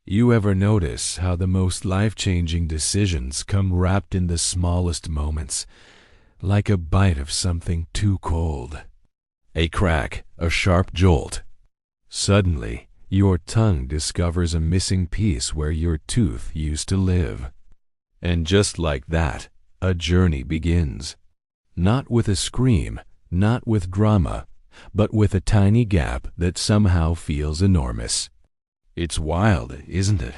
You ever notice how the most life-changing decisions come wrapped in the smallest moments, like a bite of something too cold? A crack, a sharp jolt. Suddenly, your tongue discovers a missing piece where your tooth used to live. And just like that, a journey begins. Not with a scream, not with drama, but with a tiny gap that somehow feels enormous. It's wild, isn't it?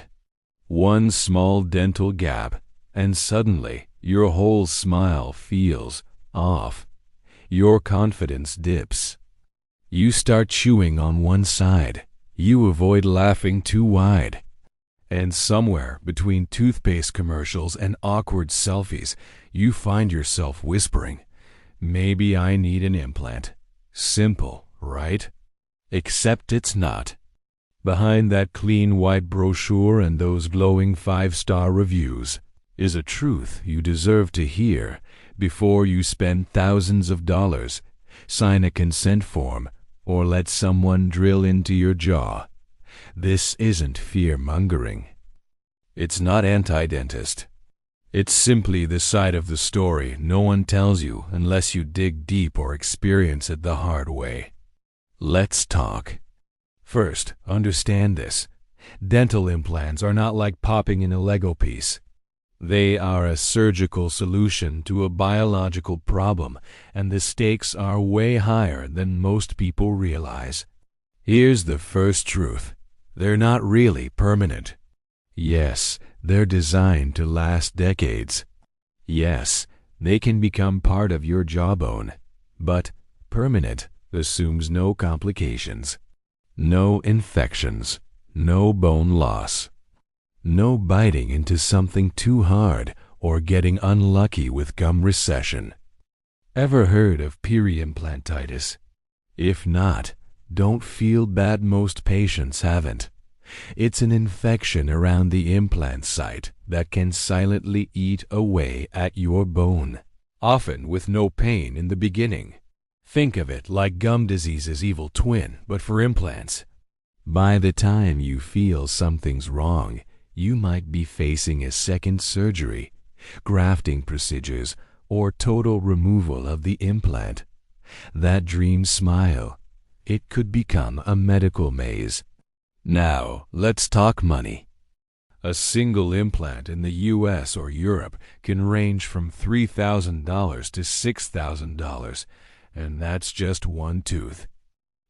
One small dental gap, and suddenly your whole smile feels off. Your confidence dips. You start chewing on one side. You avoid laughing too wide. And somewhere between toothpaste commercials and awkward selfies, you find yourself whispering, "Maybe I need an implant." Simple, right? Except it's not. Behind that clean white brochure and those glowing 5-star reviews is a truth you deserve to hear before you spend thousands of dollars, sign a consent form, or let someone drill into your jaw. This isn't fear-mongering. It's not anti-dentist. It's simply the side of the story no one tells you unless you dig deep or experience it the hard way. Let's talk. First, understand this. Dental implants are not like popping in a Lego piece. They are a surgical solution to a biological problem, and the stakes are way higher than most people realize. Here's the first truth. They're not really permanent. Yes, they're designed to last decades. Yes, they can become part of your jawbone. But permanent assumes no complications. No infections, no bone loss, no biting into something too hard or getting unlucky with gum recession. Ever heard of peri-implantitis? If not, don't feel bad, most patients haven't. It's an infection around the implant site that can silently eat away at your bone, often with no pain in the beginning. Think of it like gum disease's evil twin, but for implants. By the time you feel something's wrong, you might be facing a second surgery, grafting procedures, or total removal of the implant. That dream smile, it could become a medical maze. Now, let's talk money. A single implant in the US or Europe can range from $3,000 to $6,000. And that's just one tooth.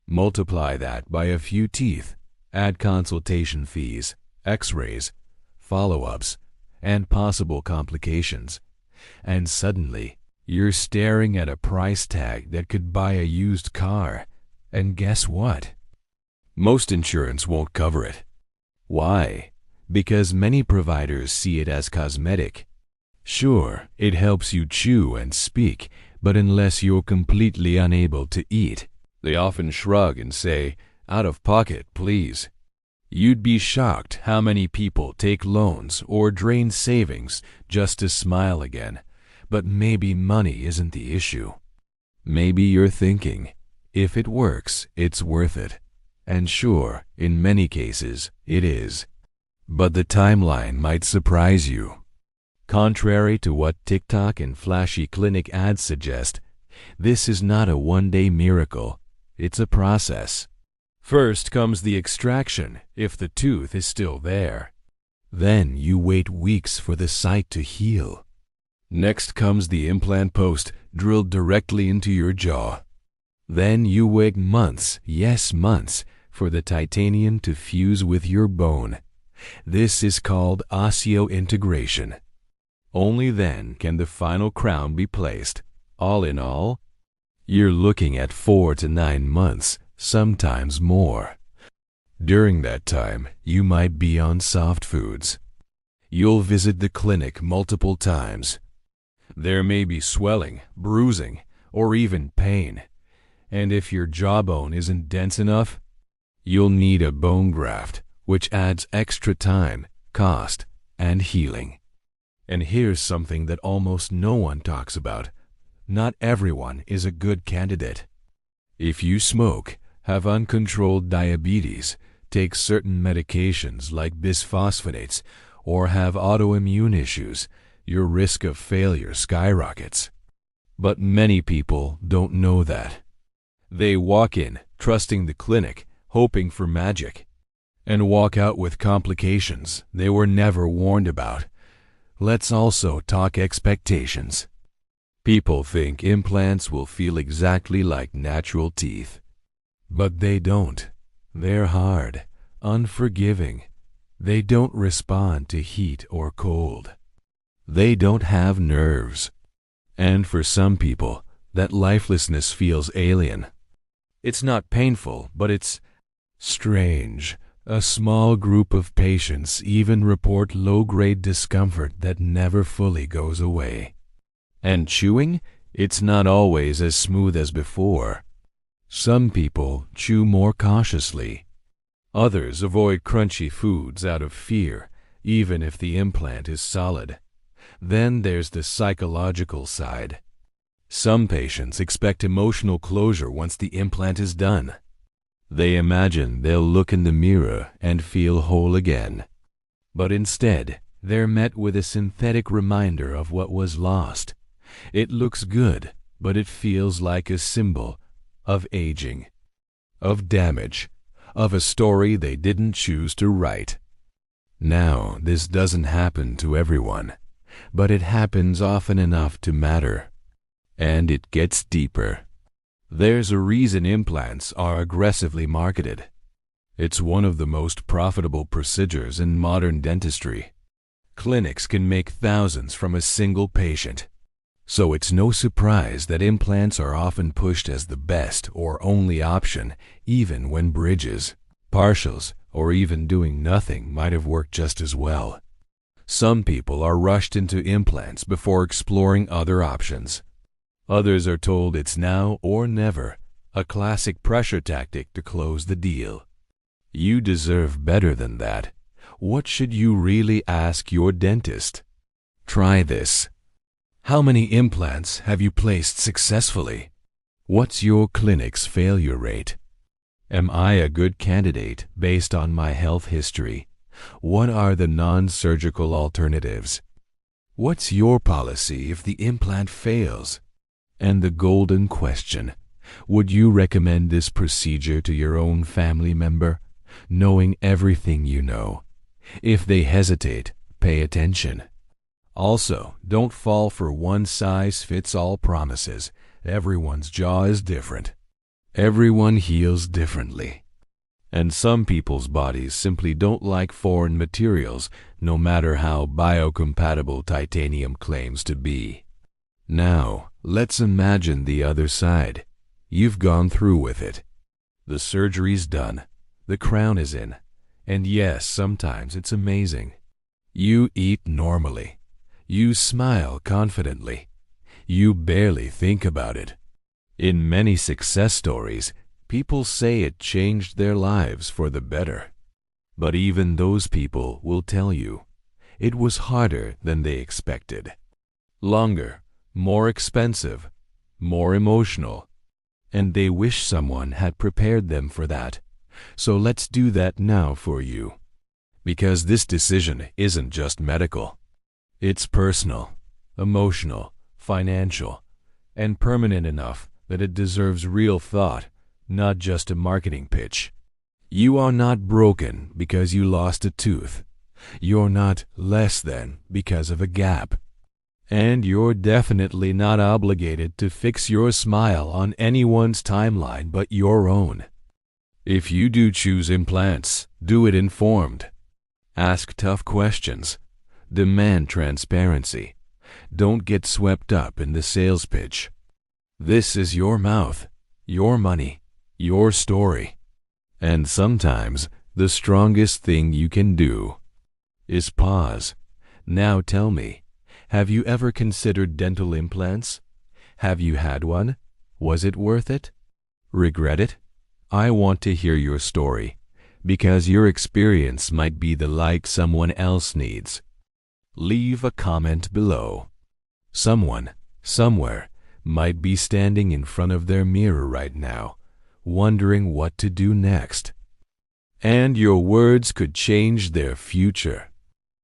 Multiply that by a few teeth, add consultation fees, x-rays, follow-ups, and possible complications, and suddenly you're staring at a price tag that could buy a used car. And guess what? Most insurance won't cover it. Why? Because many providers see it as cosmetic. Sure, it helps you chew and speak, but unless you're completely unable to eat, they often shrug and say, "Out of pocket, please." You'd be shocked how many people take loans or drain savings just to smile again. But maybe money isn't the issue. Maybe you're thinking, if it works, it's worth it. And sure, in many cases, it is. But the timeline might surprise you. Contrary to what TikTok and flashy clinic ads suggest, this is not a one-day miracle. It's a process. First comes the extraction, if the tooth is still there. Then you wait weeks for the site to heal. Next comes the implant post drilled directly into your jaw. Then you wait months, yes months, for the titanium to fuse with your bone. This is called osseointegration. Only then can the final crown be placed. All in all, you're looking at 4 to 9 months, sometimes more. During that time, you might be on soft foods. You'll visit the clinic multiple times. There may be swelling, bruising, or even pain. And if your jawbone isn't dense enough, you'll need a bone graft, which adds extra time, cost, and healing. And here's something that almost no one talks about. Not everyone is a good candidate. If you smoke, have uncontrolled diabetes, take certain medications like bisphosphonates, or have autoimmune issues, your risk of failure skyrockets. But many people don't know that. They walk in, trusting the clinic, hoping for magic, and walk out with complications they were never warned about. Let's also talk expectations. People think implants will feel exactly like natural teeth. But they don't. They're hard, unforgiving. They don't respond to heat or cold. They don't have nerves. And for some people, that lifelessness feels alien. It's not painful, but it's strange. A small group of patients even report low-grade discomfort that never fully goes away. And chewing? It's not always as smooth as before. Some people chew more cautiously. Others avoid crunchy foods out of fear, even if the implant is solid. Then there's the psychological side. Some patients expect emotional closure once the implant is done. They imagine they'll look in the mirror and feel whole again. But instead, they're met with a synthetic reminder of what was lost. It looks good, but it feels like a symbol of aging, of damage, of a story they didn't choose to write. Now, this doesn't happen to everyone, but it happens often enough to matter. And it gets deeper. There's a reason implants are aggressively marketed. It's one of the most profitable procedures in modern dentistry. Clinics can make thousands from a single patient. So it's no surprise that implants are often pushed as the best or only option, even when bridges, partials, or even doing nothing might have worked just as well. Some people are rushed into implants before exploring other options. Others are told it's now or never, a classic pressure tactic to close the deal. You deserve better than that. What should you really ask your dentist? Try this. How many implants have you placed successfully? What's your clinic's failure rate? Am I a good candidate based on my health history? What are the non-surgical alternatives? What's your policy if the implant fails? And the golden question, would you recommend this procedure to your own family member, knowing everything you know? If they hesitate, pay attention. Also, don't fall for one-size-fits-all promises. Everyone's jaw is different. Everyone heals differently. And some people's bodies simply don't like foreign materials, no matter how biocompatible titanium claims to be. Now, let's imagine the other side. You've gone through with it. The surgery's done. The crown is in. And yes, sometimes it's amazing. You eat normally. You smile confidently. You barely think about it. In many success stories, people say it changed their lives for the better. But even those people will tell you it was harder than they expected. Longer, more expensive, more emotional. And they wish someone had prepared them for that. So let's do that now for you. Because this decision isn't just medical. It's personal, emotional, financial, and permanent enough that it deserves real thought, not just a marketing pitch. You are not broken because you lost a tooth. You're not less than because of a gap. And you're definitely not obligated to fix your smile on anyone's timeline but your own. If you do choose implants, do it informed. Ask tough questions. Demand transparency. Don't get swept up in the sales pitch. This is your mouth, your money, your story. And sometimes the strongest thing you can do is pause. Now tell me, have you ever considered dental implants? Have you had one? Was it worth it? Regret it? I want to hear your story, because your experience might be the light someone else needs. Leave a comment below. Someone, somewhere, might be standing in front of their mirror right now, wondering what to do next. and your words could change their future.